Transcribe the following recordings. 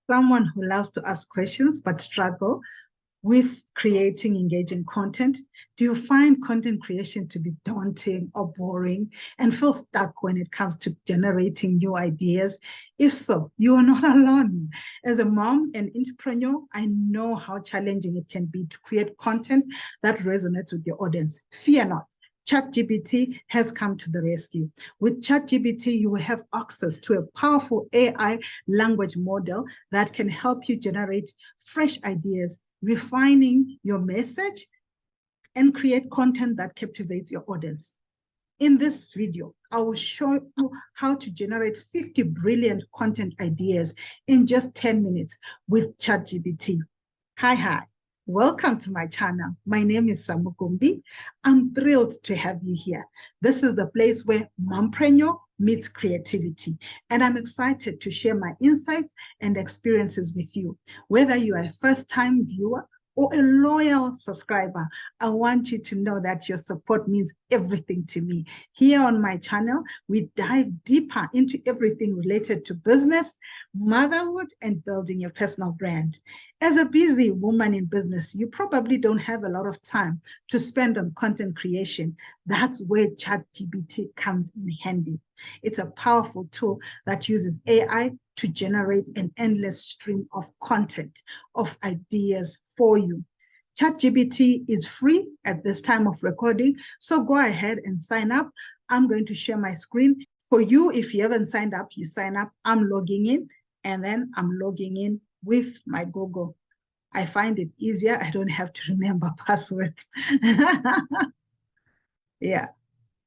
someone who loves to ask questions but struggle with creating engaging content? Do you find content creation to be daunting or boring and feel stuck when it comes to generating new ideas? If so, you are not alone. As a mom and entrepreneur, I know how challenging it can be to create content that resonates with your audience. Fear not. ChatGPT has come to the rescue. With ChatGPT, you will have access to a powerful AI language model that can help you generate fresh ideas, refining your message, and create content that captivates your audience. In this video, I will show you how to generate 50 brilliant content ideas in just 10 minutes with ChatGPT. Hi. Welcome to my channel. My name is Samukumbi. I'm thrilled to have you here. This is the place where Mompreneur meets creativity, and I'm excited to share my insights and experiences with you. Whether you are a first-time viewer or a loyal subscriber, I want you to know that your support means everything to me. Here on my channel, we dive deeper into everything related to business, motherhood, and building your personal brand. As a busy woman in business, you probably don't have a lot of time to spend on content creation. That's where ChatGPT comes in handy. It's a powerful tool that uses AI to generate an endless stream of content, of ideas for you. ChatGPT is free at this time of recording, so go ahead and sign up. I'm going to share my screen. For you, if you haven't signed up, you sign up. I'm logging in, and then I'm logging in with my Google. I find it easier. I don't have to remember passwords. Yeah.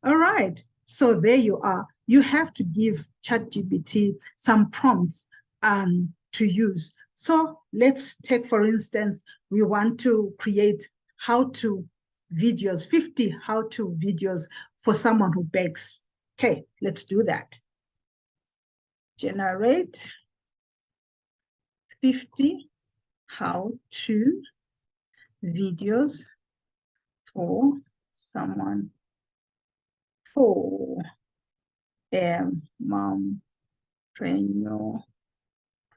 All right. So there you are. You have to give ChatGPT some prompts to use. So let's take, for instance, we want to create how-to videos, 50 how-to videos for someone who bakes. Okay, let's do that. Generate 50 how-to videos for someone who mompreneur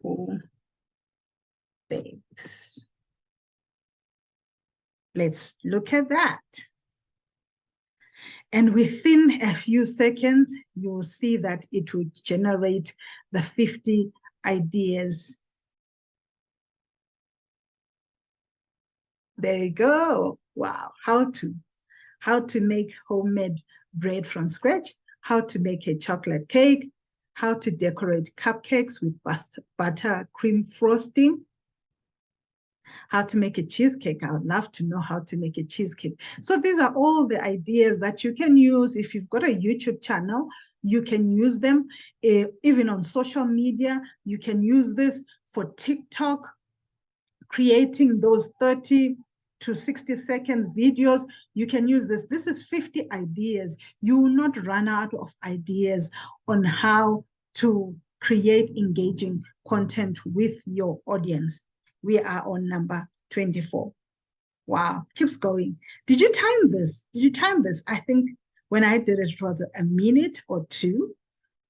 who bakes. Let's look at that. And within a few seconds, you will see that it will generate the 50 ideas. There you go. Wow. How to make homemade bread from scratch, how to make a chocolate cake, how to decorate cupcakes with butter cream frosting, how to make a cheesecake. I would love to know how to make a cheesecake. So these are all the ideas that you can use. If you've got a YouTube channel, you can use them. Even on social media, you can use this for TikTok, creating those 30 to 60 seconds videos. You can use this. This is 50 ideas. You will not run out of ideas on how to create engaging content with your audience. We are on number 24. Wow, keeps going. Did you time this? I think when I did it, it was a minute or two,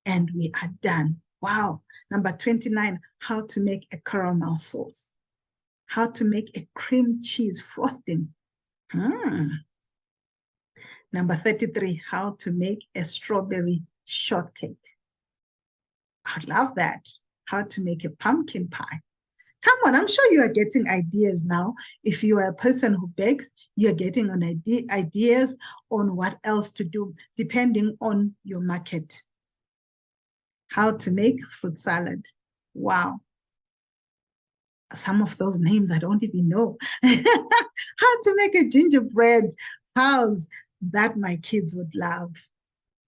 and we are done. Wow. Number 29, how to make a caramel sauce. How to make a cream cheese frosting. Number 33, how to make a strawberry shortcake. I love that. How to make a pumpkin pie. Come on, I'm sure you are getting ideas now. If you are a person who bakes, you're getting an ideas on what else to do, depending on your market. How to make fruit salad. Wow. Some of those names I don't even know. How to make a gingerbread house that my kids would love.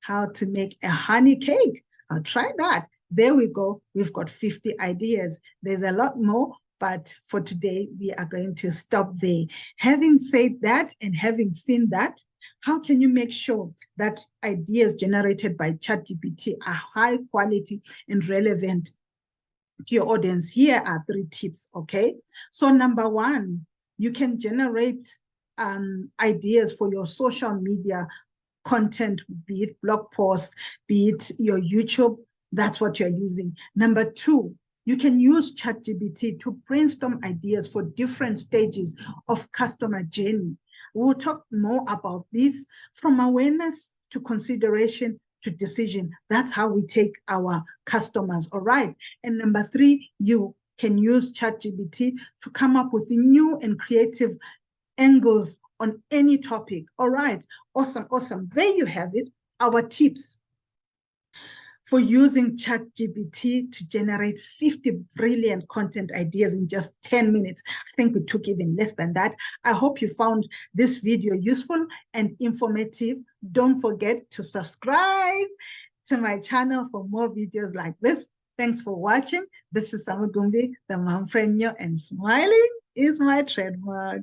How to make a honey cake. I'll try that. There we go. We've got 50 ideas. There's a lot more, but for today, we are going to stop there. Having said that and having seen that, how can you make sure that ideas generated by ChatGPT are high quality and relevant to your audience? Here are 3 tips, okay? So number 1, you can generate ideas for your social media content, be it blog posts, be it your YouTube. That's what you're using. Number 2, You can use ChatGPT to brainstorm ideas for different stages of customer journey. We'll talk more about this, from awareness to consideration to decision. That's how we take our customers, all right? And number 3, you can use ChatGPT to come up with new and creative angles on any topic. All right, awesome, awesome. There you have it, our tips for using ChatGPT to generate 50 brilliant content ideas in just 10 minutes. I think we took even less than that. I hope you found this video useful and informative. Don't forget to subscribe to my channel for more videos like this. Thanks for watching. This is Samugumbi, the Mompreneur, and smiling is my trademark.